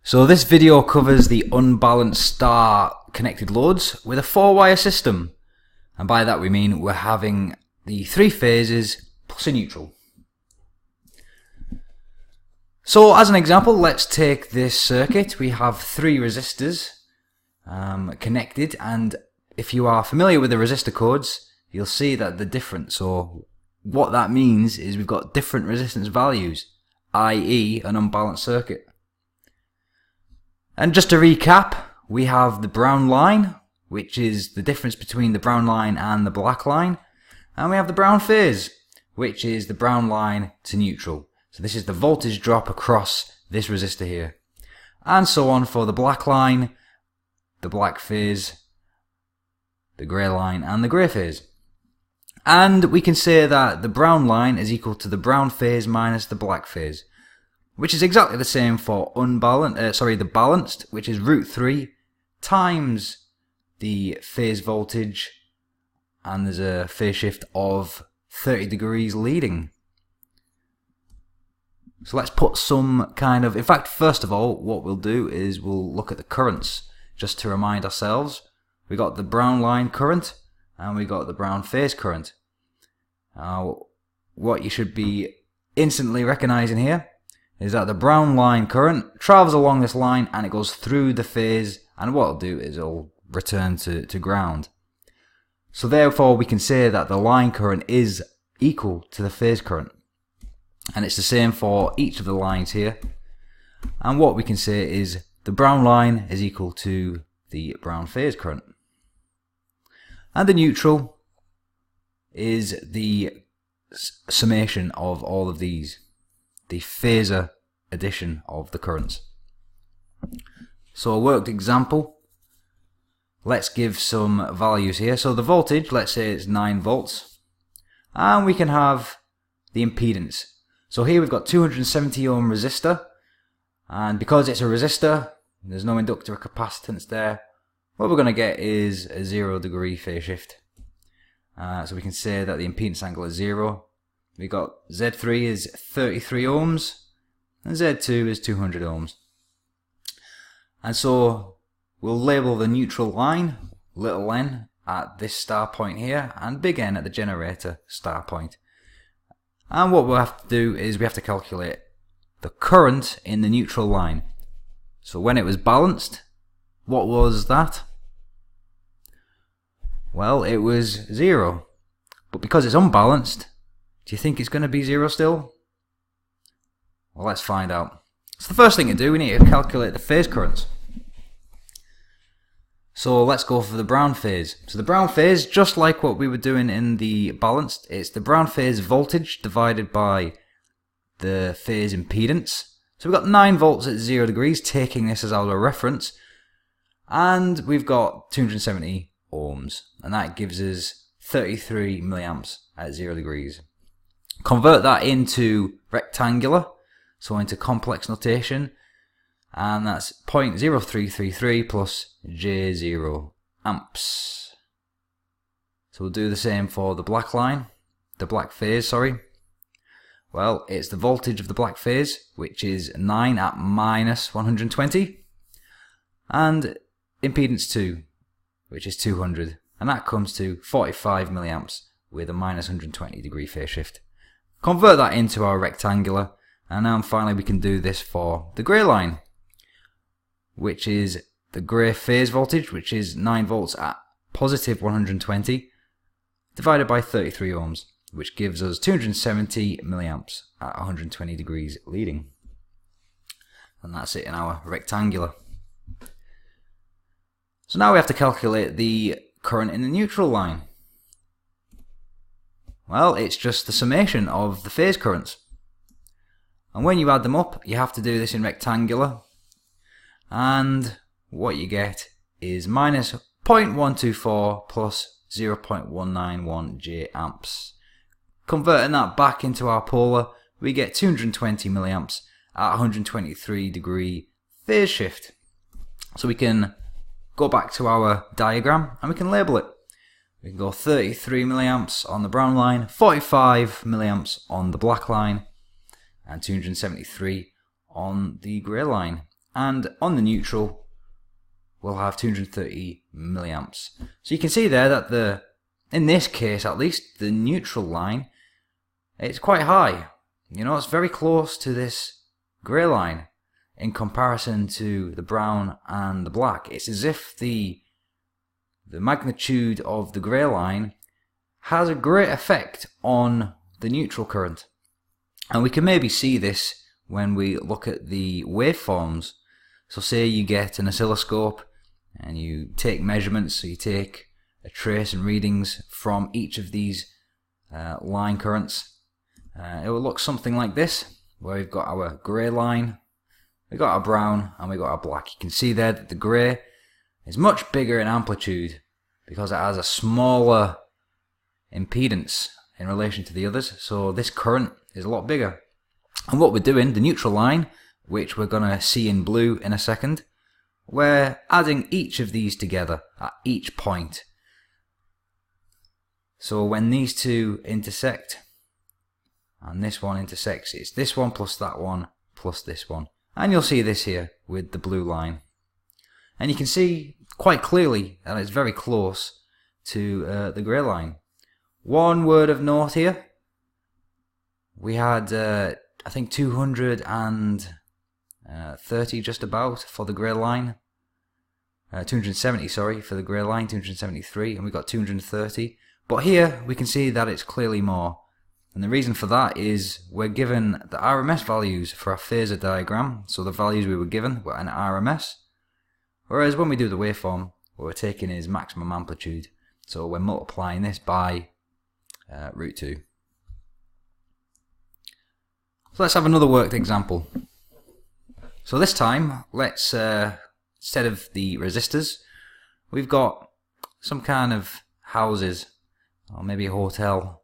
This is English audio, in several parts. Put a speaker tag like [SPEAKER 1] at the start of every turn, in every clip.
[SPEAKER 1] So this video covers the unbalanced star-connected loads with a 4-wire system. And by that we mean we're having the 3 phases plus a neutral. So as an example, let's take this circuit. We have 3 resistors connected, and if you are familiar with the resistor codes, you'll see that they're different. So what that means is we've got different resistance values, i.e. an unbalanced circuit. And just to recap, we have the brown line, which is the difference between the brown line and the black line, and we have the brown phase, which is the brown line to neutral. So this is the voltage drop across this resistor here. And so on for the black line, the black phase, the grey line, and the grey phase. And we can say that the brown line is equal to the brown phase minus the black phase, which is exactly the same for the balanced, which is √3 times the phase voltage, and there's a phase shift of 30 degrees leading. So let's put some kind of, in fact, first of all, what we'll do is we'll look at the currents, just to remind ourselves. We got the brown line current, and we got the brown phase current. What you should be instantly recognizing here is that the brown line current travels along this line and it goes through the phase, and what it'll do is it'll return to ground. So therefore we can say that the line current is equal to the phase current. And it's the same for each of the lines here. And what we can say is the brown line is equal to the brown phase current. And the neutral is the summation of all of these, the phasor addition of the currents. So a worked example, let's give some values here. So the voltage, let's say it's 9 volts, and we can have the impedance. So here we've got 270 ohm resistor, and because it's a resistor, there's no inductor or capacitance there, what we're going to get is a 0 degree phase shift. So we can say that the impedance angle is 0. We got Z3 is 33 ohms, and Z2 is 200 ohms. And so we'll label the neutral line, little n, at this star point here, and big N at the generator star point. And what we'll have to do is we have to calculate the current in the neutral line. So when it was balanced, what was that? Well, it was 0. But because it's unbalanced, do you think it's going to be 0 still? Well, let's find out. So the first thing to do, we need to calculate the phase currents. So let's go for the brown phase. So the brown phase, just like what we were doing in the balanced, it's the brown phase voltage divided by the phase impedance. So we've got 9 volts at 0 degrees, taking this as our reference. And we've got 270 ohms, and that gives us 33 milliamps at 0 degrees. Convert that into rectangular, so into complex notation, and that's 0.0333 plus J0 amps. So we'll do the same for the black line, the black phase, sorry. Well, it's the voltage of the black phase, which is 9 at minus 120, and impedance 2, which is 200, and that comes to 45 milliamps with a minus 120 degree phase shift. Convert that into our rectangular, and now finally we can do this for the grey line, which is the grey phase voltage, which is 9 volts at positive 120, divided by 33 ohms, which gives us 270 milliamps at 120 degrees leading. And that's it in our rectangular. So now we have to calculate the current in the neutral line. Well, it's just the summation of the phase currents. And when you add them up, you have to do this in rectangular. And what you get is minus 0.124 plus 0.191 J amps. Converting that back into our polar, we get 220 milliamps at 123 degree phase shift. So we can go back to our diagram and we can label it. We can go 33 milliamps on the brown line, 45 milliamps on the black line, and 273 on the grey line. And on the neutral, we'll have 230 milliamps. So you can see there that in this case at least, the neutral line, it's quite high. It's very close to this grey line in comparison to the brown and the black. It's as if the magnitude of the grey line has a great effect on the neutral current. And we can maybe see this when we look at the waveforms. So say you get an oscilloscope and you take measurements, so you take a trace and readings from each of these line currents. It will look something like this, where we've got our grey line, we've got our brown, and we've got our black. You can see there that the grey is much bigger in amplitude because it has a smaller impedance in relation to the others, so this current is a lot bigger. And what we're doing, the neutral line, which we're going to see in blue in a second, we're adding each of these together at each point. So when these two intersect, and this one intersects, it's this one plus that one plus this one. And you'll see this here with the blue line. And you can see quite clearly that it's very close to the grey line. One word of note here, we had I think 230 just about for the grey line, 270 sorry for the grey line, 273, and we got 230. But here we can see that it's clearly more. And the reason for that is we're given the RMS values for our phasor diagram, so the values we were given were an RMS, whereas when we do the waveform, what we're taking is maximum amplitude, so we're multiplying this by root 2. So let's have another worked example. So this time, let's, instead of the resistors, we've got some kind of houses, or maybe a hotel,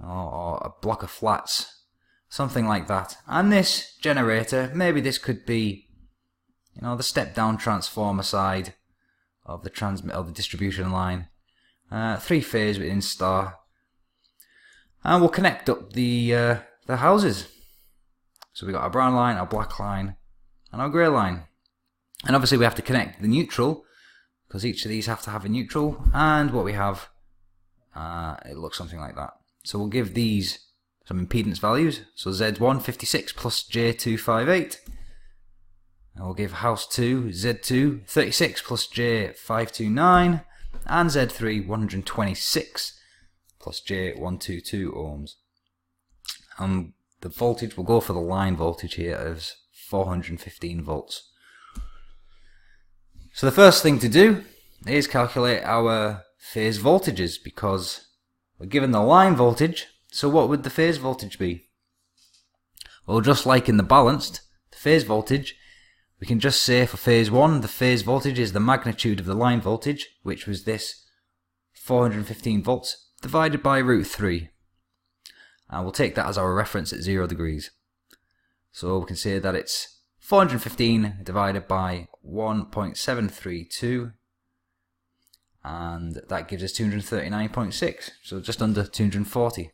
[SPEAKER 1] or a block of flats, something like that. And this generator, maybe this could be, the step down transformer side of the distribution line, 3-phase within star, and we'll connect up the houses. So we've got our brown line, our black line, and our grey line. And obviously we have to connect the neutral, because each of these have to have a neutral, and what we have, it looks something like that. So we'll give these some impedance values. So Z1 56 plus J258. And we'll give house 2 Z2 36 plus J529. And Z3 126 plus J122 ohms. And the voltage, we'll go for the line voltage here as 415 volts. So the first thing to do is calculate our phase voltages, because we're given the line voltage, so what would the phase voltage be? Well, just like in the balanced, the phase voltage, we can just say for phase 1, the phase voltage is the magnitude of the line voltage, which was this 415 volts, divided by root 3. And we'll take that as our reference at 0 degrees. So we can say that it's 415 divided by 1.732, and that gives us 239.6, so just under 240.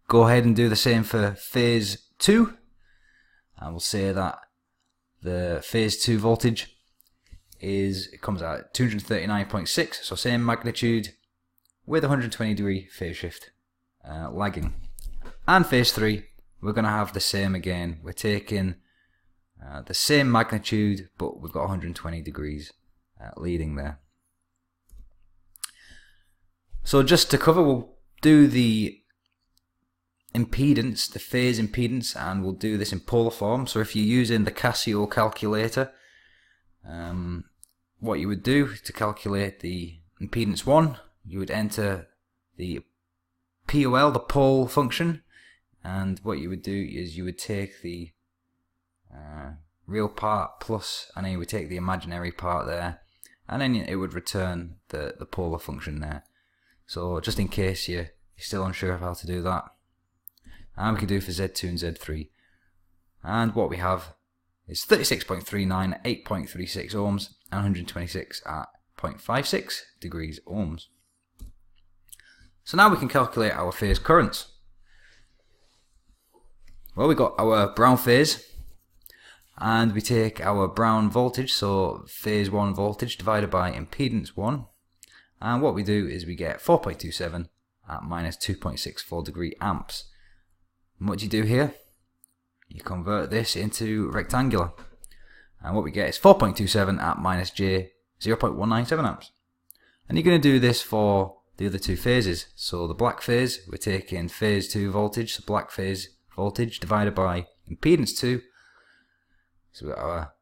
[SPEAKER 1] Go ahead and do the same for phase 2, and we'll say that the phase 2 voltage comes out at 239.6, so same magnitude with 120 degree phase shift lagging. And phase 3, we're going to have the same again. We're taking the same magnitude, but we've got 120 degrees leading there. So just to cover, we'll do the impedance, the phase impedance, and we'll do this in polar form. So if you're using the Casio calculator, what you would do to calculate the impedance 1, you would enter the POL, the pole function, and what you would do is you would take the real part plus, and then you would take the imaginary part there, and then it would return the polar function there. So just in case you're still unsure of how to do that, and we can do for Z2 and Z3. And what we have is 36.39 at 8.36 ohms and 126 at 0.56 degrees ohms. So now we can calculate our phase currents. Well, we got our brown phase, and we take our brown voltage, so phase 1 voltage divided by impedance 1, and what we do is we get 4.27 at minus 2.64 degree amps. And what do you do here? You convert this into rectangular, and what we get is 4.27 at minus J 0.197 amps. And you're going to do this for the other two phases. So the black phase, we're taking phase 2 voltage, so black phase voltage divided by impedance 2. So we've got our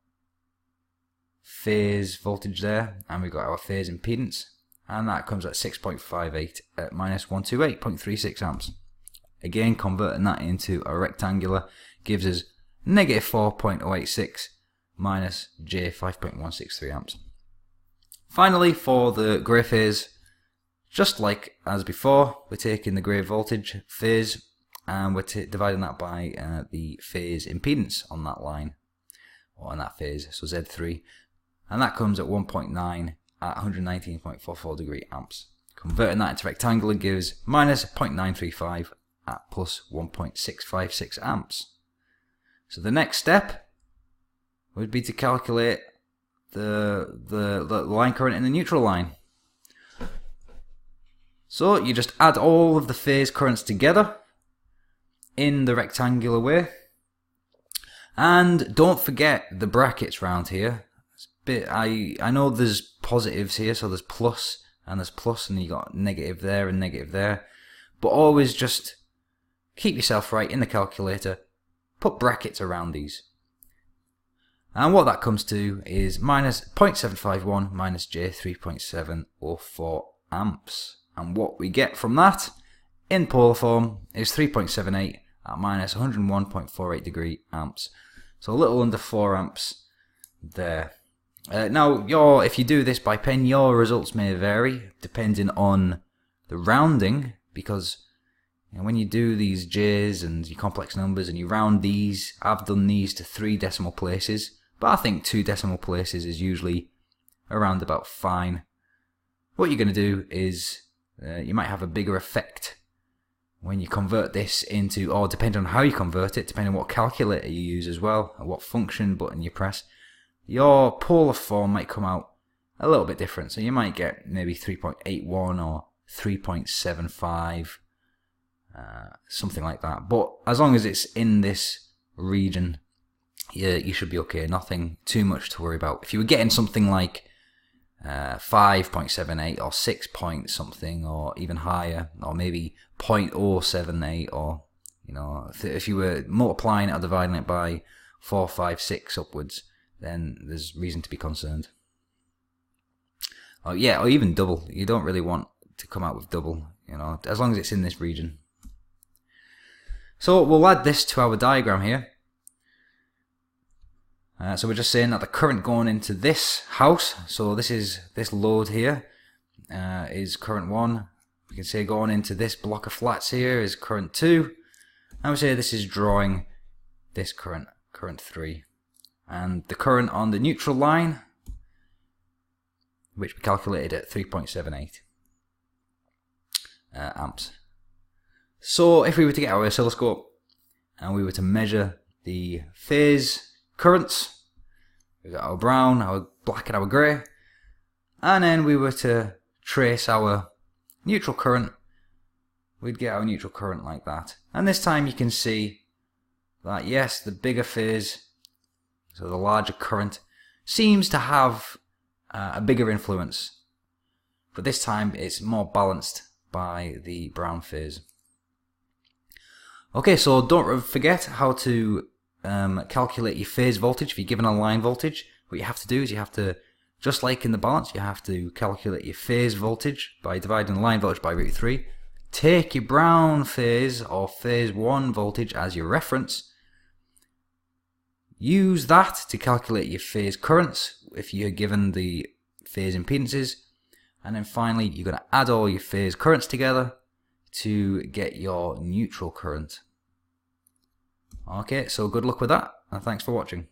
[SPEAKER 1] phase voltage there, and we've got our phase impedance, and that comes at 6.58 at minus 128.36 amps. Again, converting that into a rectangular gives us negative 4.086 minus J 5.163 amps. Finally, for the grey phase, just like as before, we're taking the grey voltage phase and we're dividing that by the phase impedance on that line, or on that phase, so Z3, and that comes at 1.9 at 119.44 degree amps. Converting that into rectangular gives minus 0.935 at plus 1.656 amps. So the next step would be to calculate the line current in the neutral line. So you just add all of the phase currents together in the rectangular way, and don't forget the brackets round here. I know there's positives here, so there's plus and you got negative there and negative there, but always just keep yourself right in the calculator, put brackets around these. And what that comes to is minus 0.751 minus J 3.704 amps. And what we get from that in polar form is 3.78 at minus 101.48 degree amps. So a little under 4 amps there. Now, if you do this by pen, your results may vary depending on the rounding, because when you do these J's and your complex numbers and you round these, I've done these to 3 decimal places, but I think 2 decimal places is usually around about fine. What you're going to do is you might have a bigger effect when you convert this into, or depending on how you convert it, depending on what calculator you use as well, and what function button you press, your polar form might come out a little bit different. So you might get maybe 3.81 or 3.75, something like that. But as long as it's in this region, you should be okay. Nothing too much to worry about. If you were getting something like 5.78 or 6 point something, or even higher, or maybe 0.078, or if you were multiplying it or dividing it by 4, 5, 6 upwards, then there's reason to be concerned. Or even double. You don't really want to come out with double, as long as it's in this region. So we'll add this to our diagram here. So we're just saying that the current going into this house, so this load here is current 1. We can say going into this block of flats here is current 2. And we say this is drawing this current 3. And the current on the neutral line, which we calculated at 3.78 amps. So if we were to get our oscilloscope and we were to measure the phase currents, we've got our brown, our black and our grey, and then we were to trace our neutral current, we'd get our neutral current like that. And this time you can see that yes, the bigger phase, so the larger current, seems to have a bigger influence, but this time it's more balanced by the brown phase. Okay, so don't forget how to calculate your phase voltage if you're given a line voltage. What you have to do is you have to, just like in the balance, you have to calculate your phase voltage by dividing the line voltage by root 3. Take your brown phase or phase 1 voltage as your reference. Use that to calculate your phase currents if you're given the phase impedances. And then finally, you're going to add all your phase currents together to get your neutral current. Okay, so good luck with that, and thanks for watching.